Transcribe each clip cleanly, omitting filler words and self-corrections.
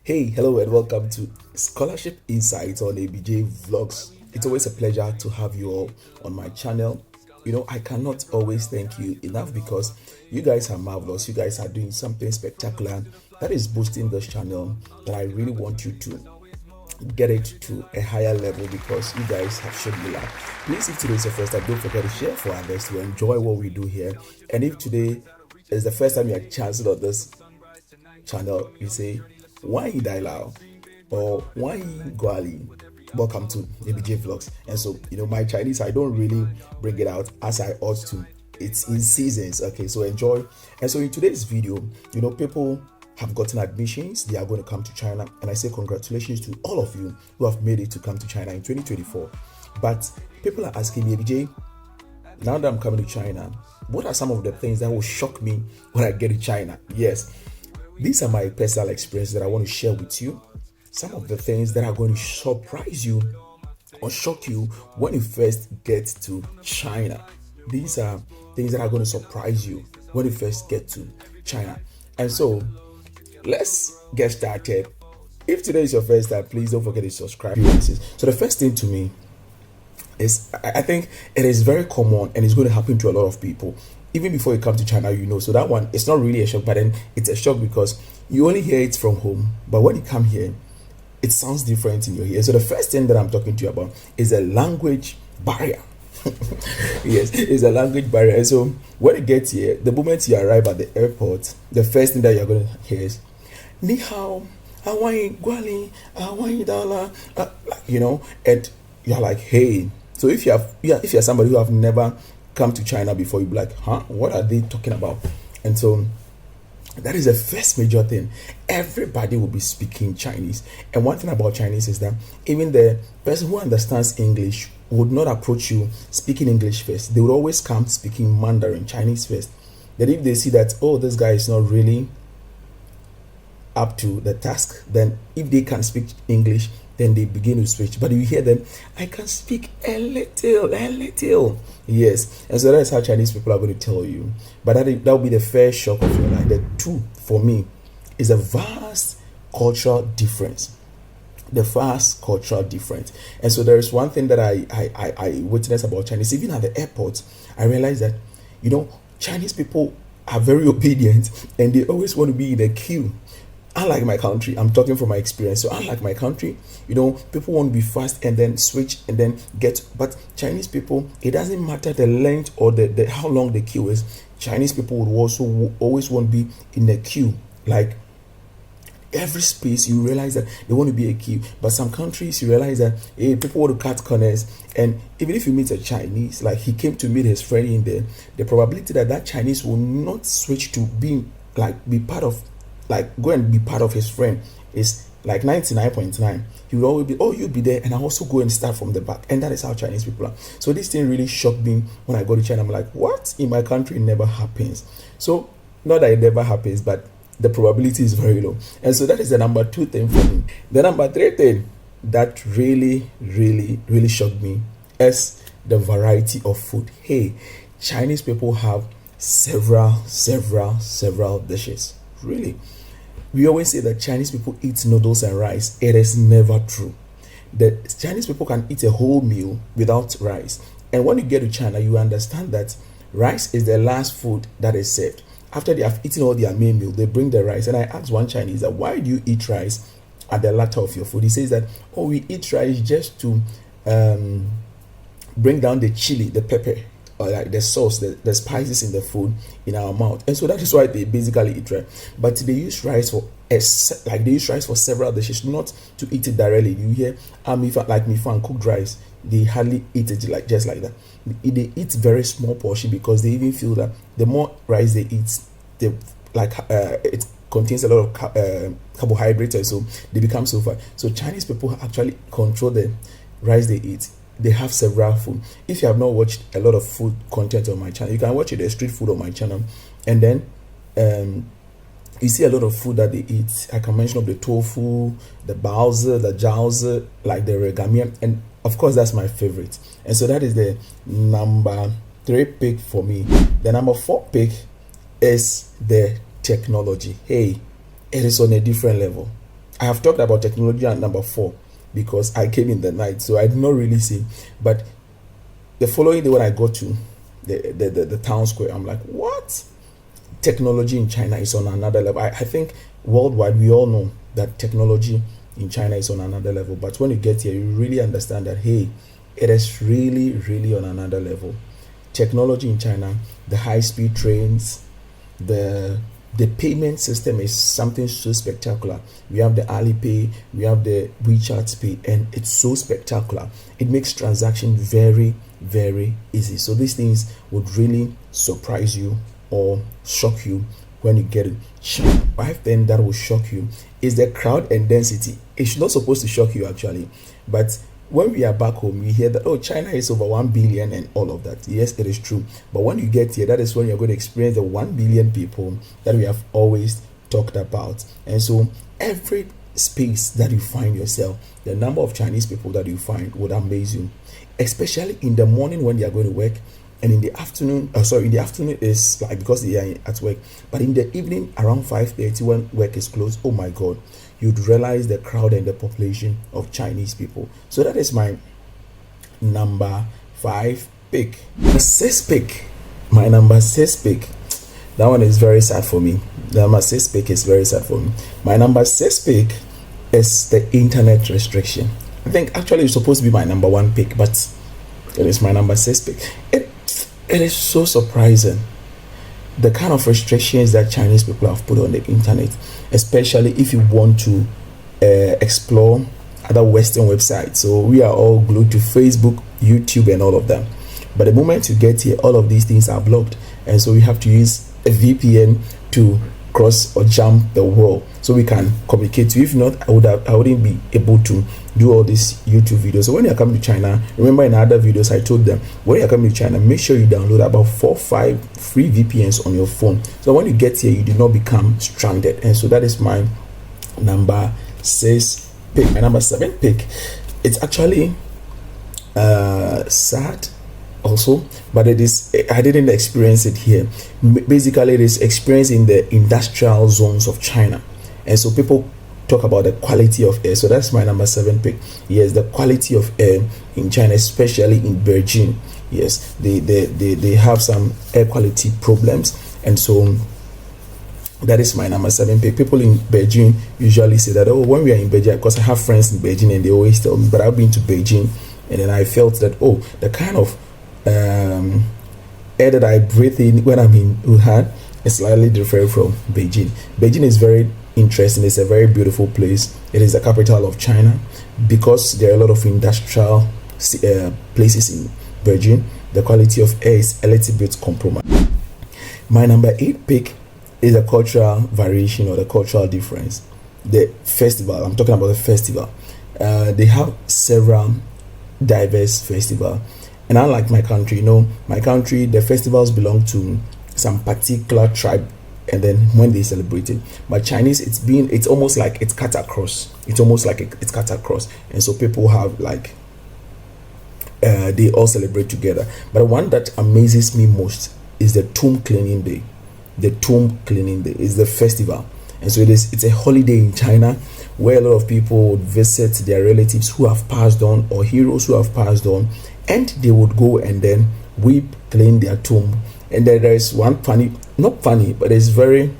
Hey, hello, and welcome to Scholarship Insights on ABJ Vlogs. It's always a pleasure to have you all on my channel. I cannot always thank you enough because you guys are marvelous. You guys are doing something spectacular that is boosting this channel that I really want you to get it to a higher level because you guys have shown me love. Please, if today is your first time, don't forget to share for others to enjoy what we do here. And if today is the first time you're chancing on this channel, you say, why you die loud or why you guali? Welcome to ABJ Vlogs. And so, my Chinese, I don't really bring it out as I ought to. It's in seasons. Okay, so enjoy. And so in today's video, people have gotten admissions. They are going to come to China. And I say congratulations to all of you who have made it to come to China in 2024. But people are asking me, ABJ, now that I'm coming to China, what are some of the things that will shock me when I get to China? Yes, these are my personal experiences that I want to share with you. Some of the things that are going to surprise you or shock you when you first get to China. These are things that are going to surprise you when you first get to China. And so, let's get started. If today is your first time, please don't forget to subscribe. So the first thing to me is, I think it is very common and it's going to happen to a lot of people. Even before you come to China, so that one, it's not really a shock, but then it's a shock because you only hear it from home. But when you come here, it sounds different in your ear. So the first thing that I'm talking to you about is a language barrier. Yes, it's a language barrier. And so when you get here, the moment you arrive at the airport, the first thing that you're going to hear is, Ni hao, Hawaii, Guali, Hawaii, Dala, and you're like, hey. So if you're somebody who have never come to China before, you'll be like, huh, what are they talking about? And so that is the first major thing. Everybody will be speaking Chinese. And one thing about Chinese is that even the person who understands English would not approach you speaking English first. They would always come speaking Mandarin, Chinese first. Then if they see that, oh, this guy is not really up to the task, then if they can speak English, then they begin to switch. But you hear them, I can speak a little. Yes. And so that's how Chinese people are going to tell you. But that will be the first shock of your life. The two, for me, is a vast cultural difference. The vast cultural difference. And so there is one thing that I witnessed about Chinese. Even at the airport, I realized that, Chinese people are very obedient and they always want to be in a queue. Unlike my country, I'm talking from my experience. So unlike my country, people want to be fast and then switch and then get. But Chinese people, it doesn't matter the length or the how long the queue is. Chinese people would also always want to be in the queue. Like every space, you realize that they want to be a queue. But some countries, you realize that people want to cut corners. And even if you meet a Chinese, like he came to meet his friend in there, the probability that Chinese will not switch to be part of. Go and be part of his friend is like 99.9. He will always be, oh, you'll be there, and I'll also go and start from the back. And that is how Chinese people are. So this thing really shocked me when I go to China. I'm like, what? In my country, it never happens. So not that it never happens, but the probability is very low. And so that is the number two thing for me. The number three thing that really, really, really shocked me is the variety of food. Hey, Chinese people have several dishes. Really. We always say that Chinese people eat noodles and rice. It is never true. The Chinese people can eat a whole meal without rice. And when you get to China, you understand that rice is the last food that is served. After they have eaten all their main meal, they bring the rice. And I asked one Chinese that, why do you eat rice at the latter of your food? He says that, oh, we eat rice just to bring down the chili, the pepper, or like the sauce, the spices in the food in our mouth. And so that is why they basically eat rice. But they use rice for several dishes, not to eat it directly. You hear mifa and cooked rice, they hardly eat it just like that. They eat very small portion because they even feel that the more rice they eat, it contains a lot of carbohydrates, and so they become so fat. So Chinese people actually control the rice they eat. They have several food. If you have not watched a lot of food content on my channel, you can watch it, the street food on my channel, and then you see a lot of food that they eat. I can mention of the tofu, the baozi, the jiaozi, like the regamian, and of course that's my favorite. And so that is the number 3 pick for me. The number 4 pick is the technology. Hey, it is on a different level. I have talked about technology at number 4 because I came in the night, so I did not really see. But the following day when I got to the town square, I'm like, what? Technology in China is on another level. I think worldwide we all know that technology in China is on another level. But when you get here, you really understand that, hey, it is really, really on another level. Technology in China, the high-speed trains, the payment system is something so spectacular. We have the Alipay, we have the WeChat Pay, and it's so spectacular. It makes transaction very, very easy. So these things would really surprise you or shock you when you get it. 5 thing that will shock you is the crowd and density. It's not supposed to shock you actually, but when we are back home, we hear that, oh, China is over 1 billion and all of that. Yes, it is true. But when you get here, that is when you're going to experience the 1 billion people that we have always talked about. And so every space that you find yourself, the number of Chinese people that you find would amaze you, especially in the morning when they are going to work. And in the afternoon, in the afternoon is like because they are at work. But in the evening around 5:30 when work is closed, oh my God, you'd realize the crowd and the population of Chinese people. So that is my number 5 pick. The 6th pick, my number 6 pick. That one is very sad for me. The number 6 pick is very sad for me. My number 6 pick is the internet restriction. I think actually it's supposed to be my number 1 pick, but it is my number 6 pick. It is so surprising the kind of restrictions that Chinese people have put on the internet, especially if you want to explore other Western websites. So we are all glued to Facebook, YouTube, and all of them. But the moment you get here, all of these things are blocked, and so we have to use a VPN to cross or jump the wall so we can communicate. If not, I wouldn't be able to do all these YouTube videos. So when you're coming to China, remember in other videos I told them, when you're coming to China, make sure you download about 4 or 5 free VPNs on your phone, so when you get here you do not become stranded. And so that is my number 6 pick. My number 7 pick, it's actually sad also, but it is, I didn't experience it here. Basically it is experienced in the industrial zones of China, and so people talk about the quality of air. So that's my number 7 pick. Yes, the quality of air in China, especially in Beijing. Yes, they have some air quality problems, and so that is my number 7 pick. People in Beijing usually say that, oh, when we are in Beijing, because I have friends in Beijing and they always tell me, but I've been to Beijing and then I felt that, oh, the kind of air that I breathe in when I'm in Wuhan is slightly different from Beijing. Beijing is very interesting. It's a very beautiful place. It is the capital of China. Because there are a lot of industrial places in Beijing, the quality of air is a little bit compromised. My number 8 pick is a cultural variation or the cultural difference. The festival, I'm talking about the festival. They have several diverse festivals. And unlike my country, my country, the festivals belong to some particular tribe, and then when they celebrate it. But Chinese, it's almost like it's cut across. It's almost like it's cut across. And so people have like, they all celebrate together. But the one that amazes me most is the tomb cleaning day. The tomb cleaning day is the festival. And so it's a holiday in China where a lot of people would visit their relatives who have passed on or heroes who have passed on, and they would go and then clean their tomb. And then there is one funny, not funny, but it's very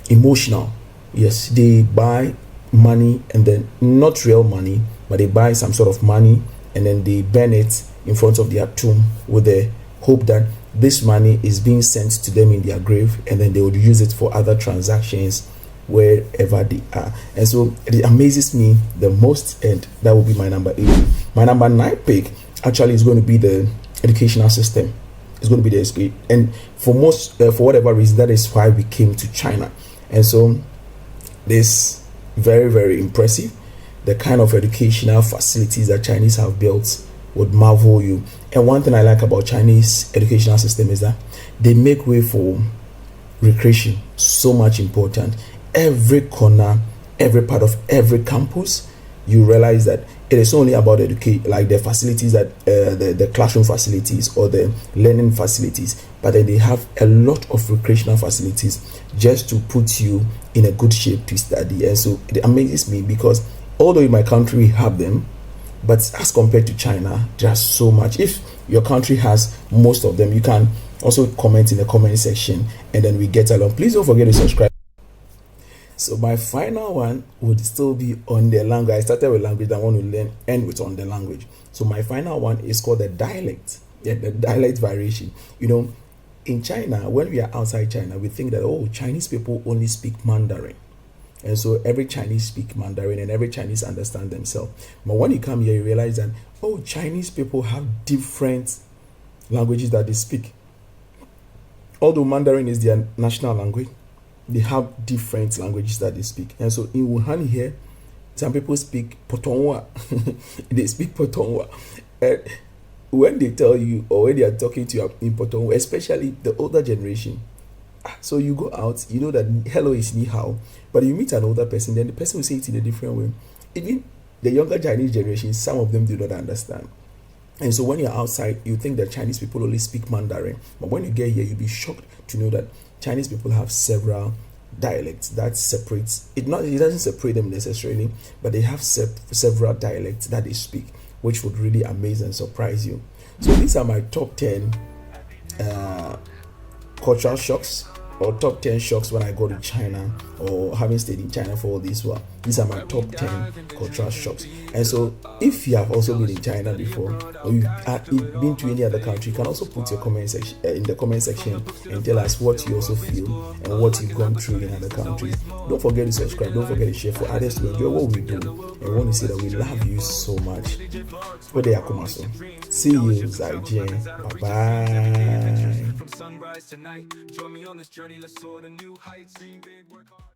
emotional. Yes, they buy money, and then not real money, but they buy some sort of money and then they burn it in front of their tomb with the hope that this money is being sent to them in their grave, and then they would use it for other transactions wherever they are. And so it amazes me the most, and that will be my number 8. My number 9 pick actually is going to be the educational system. It's going to be the SK, and for whatever reason, that is why we came to China. And so this very, very impressive. The kind of educational facilities that Chinese have built would marvel you. And one thing I like about Chinese educational system is that they make way for recreation. So much important. Every corner, every part of every campus, you realize that it is only about educate, like the facilities that the classroom facilities or the learning facilities, but then they have a lot of recreational facilities just to put you in a good shape to study. And so it amazes me because although in my country we have them, but as compared to China, there's so much. If your country has most of them, you can also comment in the comment section and then we get along. Please don't forget to subscribe. So my final one would still be on the language. I started with language, I want to learn, end with on the language. So my final one is called the dialect. Yeah, the dialect variation. In China, when we are outside China, we think that, oh, Chinese people only speak Mandarin. And so every Chinese speak Mandarin and every Chinese understand themselves. But when you come here, you realize that, oh, Chinese people have different languages that they speak. Although Mandarin is their national language, they have different languages that they speak. And so in Wuhan here, some people speak Potonwa. They speak Potonwa. And when they tell you or when they are talking to you in Potonwa, especially the older generation, so you go out, you know that hello is ni hao, but you meet an older person, then the person will say it in a different way. Even the younger Chinese generation, some of them do not understand. And so when you're outside, you think that Chinese people only speak Mandarin. But when you get here, you'll be shocked to know that Chinese people have several dialects that separates it. It doesn't separate them necessarily, but they have several dialects that they speak, which would really amaze and surprise you. So these are my top 10 cultural shocks, or top 10 shocks when I go to China, or having stayed in China for all this while. These are my top 10 cultural shocks. And so if you have also been in China before, or you've been to any other country, you can also put your comment section in the comment section and tell us what you also feel and what you've gone through in other countries. Don't forget to subscribe, don't forget to share for others to enjoy what we do. And we want to say that we love you so much. See you, Zaijian. Bye bye.